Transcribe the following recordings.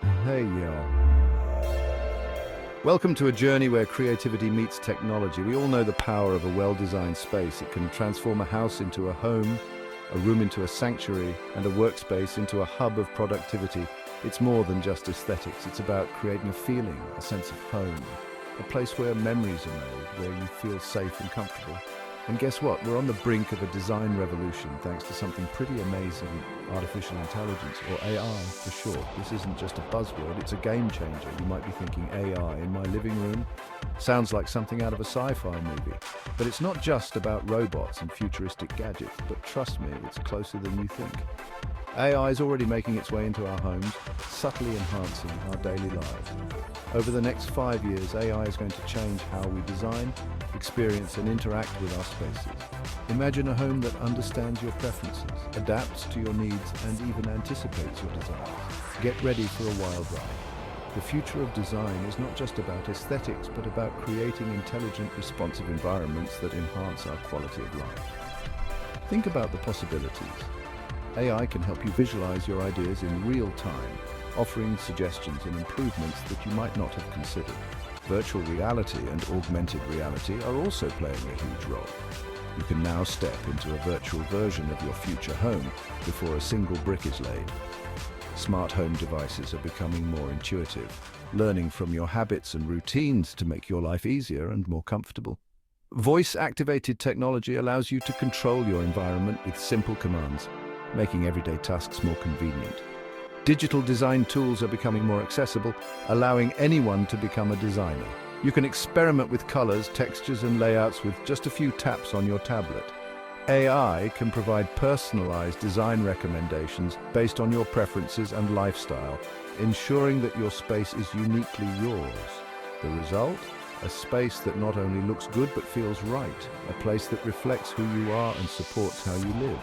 Hey, yo. Welcome to a journey where creativity meets technology. We all know the power of a well-designed space. It can transform a house into a home, a room into a sanctuary, and a workspace into a hub of productivity. It's more than just aesthetics. It's about creating a feeling, a sense of home, a place where memories are made, where you feel safe and comfortable. And guess what? We're on the brink of a design revolution thanks to something pretty amazing, artificial intelligence, or AI for short. This isn't just a buzzword, it's a game changer. You might be thinking, AI in my living room? Sounds like something out of a sci-fi movie. But it's not just about robots and futuristic gadgets, but trust me, it's closer than you think. AI is already making its way into our homes, subtly enhancing our daily lives. Over the next 5 years, AI is going to change how we design, experience and interact with our spaces. Imagine a home that understands your preferences, adapts to your needs and even anticipates your desires. Get ready for a wild ride. The future of design is not just about aesthetics, but about creating intelligent, responsive environments that enhance our quality of life. Think about the possibilities. AI can help you visualize your ideas in real time, offering suggestions and improvements that you might not have considered. Virtual reality and augmented reality are also playing a huge role. You can now step into a virtual version of your future home before a single brick is laid. Smart home devices are becoming more intuitive, learning from your habits and routines to make your life easier and more comfortable. Voice-activated technology allows you to control your environment with simple commands, making everyday tasks more convenient. Digital design tools are becoming more accessible, allowing anyone to become a designer. You can experiment with colors, textures, and layouts with just a few taps on your tablet. AI can provide personalized design recommendations based on your preferences and lifestyle, ensuring that your space is uniquely yours. The result? A space that not only looks good but feels right, a place that reflects who you are and supports how you live.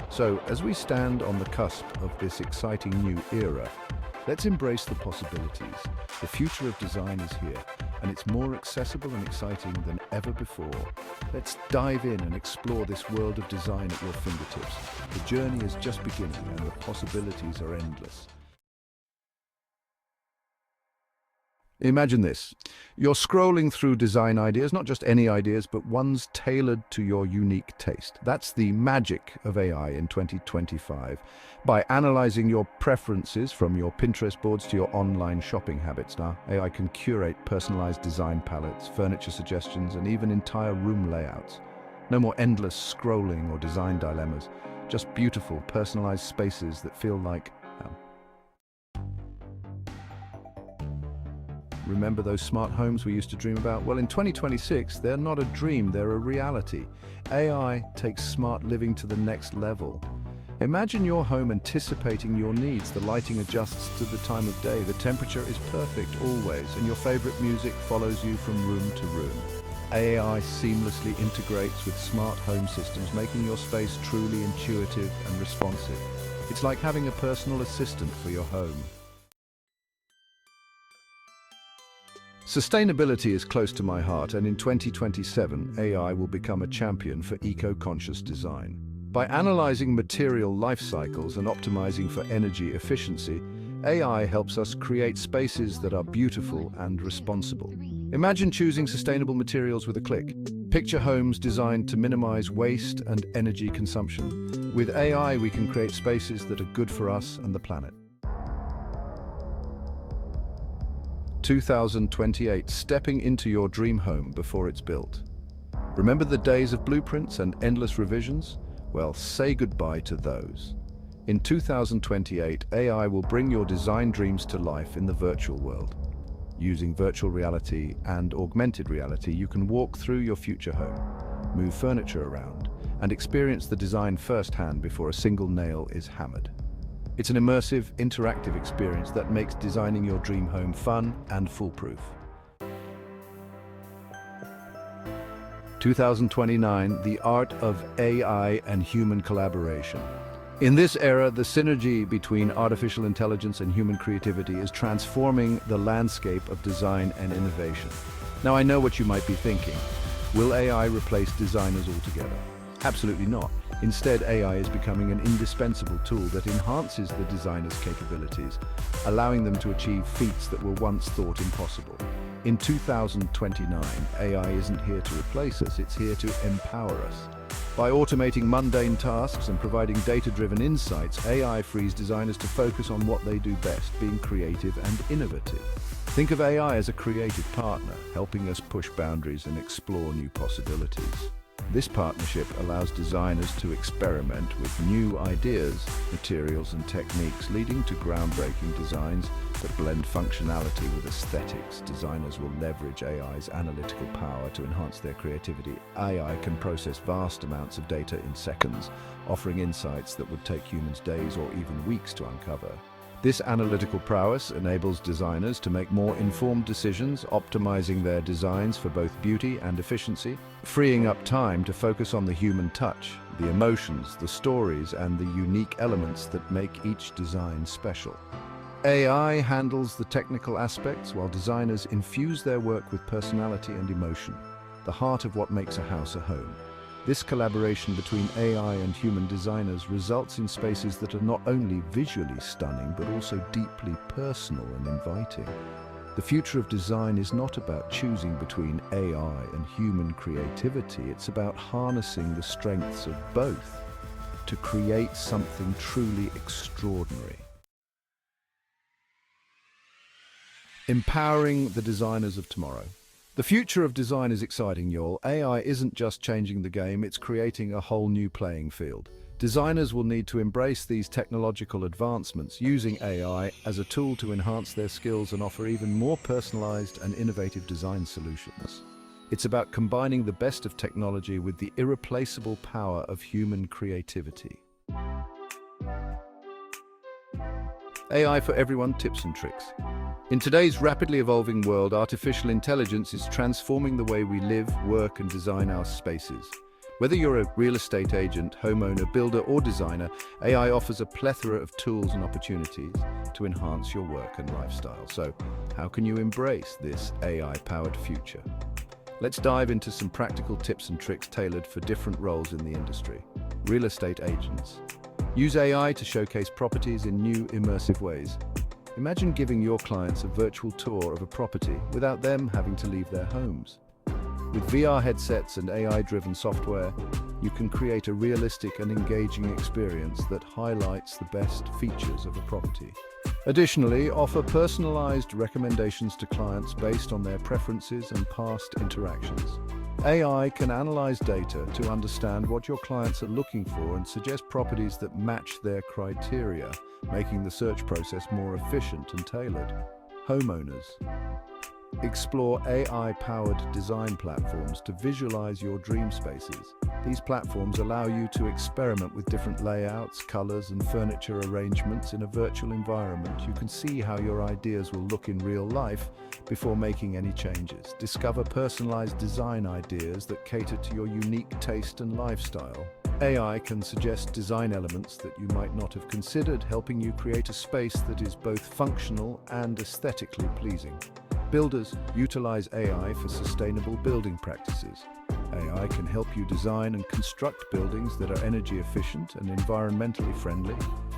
So, as we stand on the cusp of this exciting new era, let's embrace the possibilities. The future of design is here, and it's more accessible and exciting than ever before. Let's dive in and explore this world of design at your fingertips. The journey is just beginning, and the possibilities are endless. Imagine this. You're scrolling through design ideas, not just any ideas, but ones tailored to your unique taste. That's the magic of AI in 2025. By analyzing your preferences from your Pinterest boards to your online shopping habits now, AI can curate personalized design palettes, furniture suggestions, and even entire room layouts. No more endless scrolling or design dilemmas, just beautiful, personalized spaces that feel like Remember those smart homes we used to dream about? Well, in 2026, they're not a dream, they're a reality. AI takes smart living to the next level. Imagine your home anticipating your needs. The lighting adjusts to the time of day, the temperature is perfect always, and your favorite music follows you from room to room. AI seamlessly integrates with smart home systems, making your space truly intuitive and responsive. It's like having a personal assistant for your home. Sustainability is close to my heart, and in 2027, AI will become a champion for eco-conscious design. By analyzing material life cycles and optimizing for energy efficiency, AI helps us create spaces that are beautiful and responsible. Imagine choosing sustainable materials with a click. Picture homes designed to minimize waste and energy consumption. With AI, we can create spaces that are good for us and the planet. 2028, stepping into your dream home before it's built. Remember the days of blueprints and endless revisions? Well, say goodbye to those. In 2028, AI will bring your design dreams to life in the virtual world. Using virtual reality and augmented reality, you can walk through your future home, move furniture around, and experience the design firsthand before a single nail is hammered. It's an immersive, interactive experience that makes designing your dream home fun and foolproof. 2029, the art of AI and human collaboration. In this era, the synergy between artificial intelligence and human creativity is transforming the landscape of design and innovation. Now, I know what you might be thinking. Will AI replace designers altogether? Absolutely not. Instead, AI is becoming an indispensable tool that enhances the designer's capabilities, allowing them to achieve feats that were once thought impossible. In 2029, AI isn't here to replace us, it's here to empower us. By automating mundane tasks and providing data-driven insights, AI frees designers to focus on what they do best, being creative and innovative. Think of AI as a creative partner, helping us push boundaries and explore new possibilities. This partnership allows designers to experiment with new ideas, materials and techniques, leading to groundbreaking designs that blend functionality with aesthetics. Designers will leverage AI's analytical power to enhance their creativity. AI can process vast amounts of data in seconds, offering insights that would take humans days or even weeks to uncover. This analytical prowess enables designers to make more informed decisions, optimizing their designs for both beauty and efficiency, freeing up time to focus on the human touch, the emotions, the stories, and the unique elements that make each design special. AI handles the technical aspects while designers infuse their work with personality and emotion, the heart of what makes a house a home. This collaboration between AI and human designers results in spaces that are not only visually stunning, but also deeply personal and inviting. The future of design is not about choosing between AI and human creativity, it's about harnessing the strengths of both to create something truly extraordinary. Empowering the designers of tomorrow. The future of design is exciting, y'all. AI isn't just changing the game, it's creating a whole new playing field. Designers will need to embrace these technological advancements, using AI as a tool to enhance their skills and offer even more personalized and innovative design solutions. It's about combining the best of technology with the irreplaceable power of human creativity. AI for everyone, tips and tricks. In today's rapidly evolving world, artificial intelligence is transforming the way we live, work, and design our spaces. Whether you're a real estate agent, homeowner, builder, or designer, AI offers a plethora of tools and opportunities to enhance your work and lifestyle. So, how can you embrace this AI-powered future? Let's dive into some practical tips and tricks tailored for different roles in the industry. Real estate agents. Use AI to showcase properties in new, immersive ways. Imagine giving your clients a virtual tour of a property without them having to leave their homes. With VR headsets and AI-driven software, you can create a realistic and engaging experience that highlights the best features of a property. Additionally, offer personalized recommendations to clients based on their preferences and past interactions. AI can analyze data to understand what your clients are looking for and suggest properties that match their criteria, making the search process more efficient and tailored. Homeowners. Explore AI-powered design platforms to visualize your dream spaces. These platforms allow you to experiment with different layouts, colors, and furniture arrangements in a virtual environment. You can see how your ideas will look in real life before making any changes. Discover personalized design ideas that cater to your unique taste and lifestyle. AI can suggest design elements that you might not have considered, helping you create a space that is both functional and aesthetically pleasing. Builders utilize AI for sustainable building practices. AI can help you design and construct buildings that are energy efficient and environmentally friendly.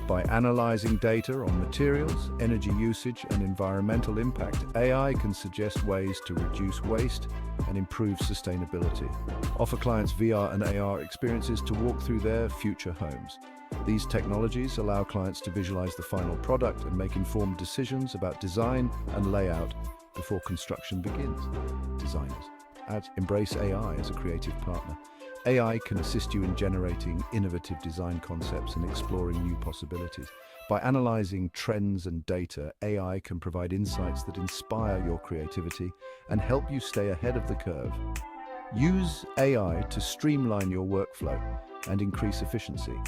By analyzing data on materials, energy usage, and environmental impact, AI can suggest ways to reduce waste and improve sustainability. Offer clients VR and AR experiences to walk through their future homes. These technologies allow clients to visualize the final product and make informed decisions about design and layout before construction begins. Designers. Embrace AI as a creative partner. AI can assist you in generating innovative design concepts and exploring new possibilities. By analyzing trends and data, AI can provide insights that inspire your creativity and help you stay ahead of the curve. Use AI to streamline your workflow and increase efficiency.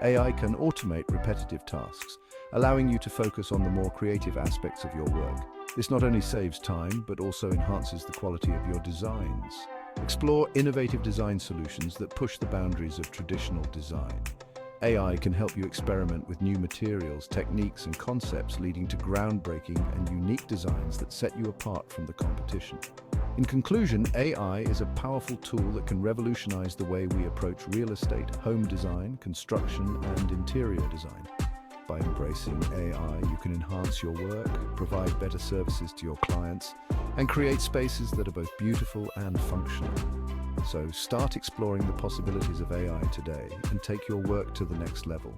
AI can automate repetitive tasks, allowing you to focus on the more creative aspects of your work. This not only saves time, but also enhances the quality of your designs. Explore innovative design solutions that push the boundaries of traditional design. AI can help you experiment with new materials, techniques, and concepts, leading to groundbreaking and unique designs that set you apart from the competition. In conclusion, AI is a powerful tool that can revolutionize the way we approach real estate, home design, construction, and interior design. By embracing AI, you can enhance your work, provide better services to your clients, and create spaces that are both beautiful and functional. So start exploring the possibilities of AI today and take your work to the next level.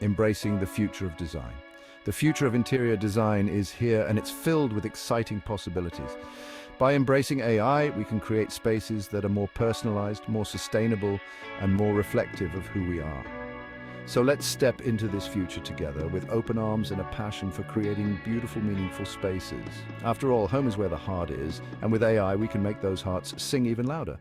Embracing the future of design. The future of interior design is here, and it's filled with exciting possibilities. By embracing AI, we can create spaces that are more personalized, more sustainable, and more reflective of who we are. So let's step into this future together with open arms and a passion for creating beautiful, meaningful spaces. After all, home is where the heart is, and with AI, we can make those hearts sing even louder.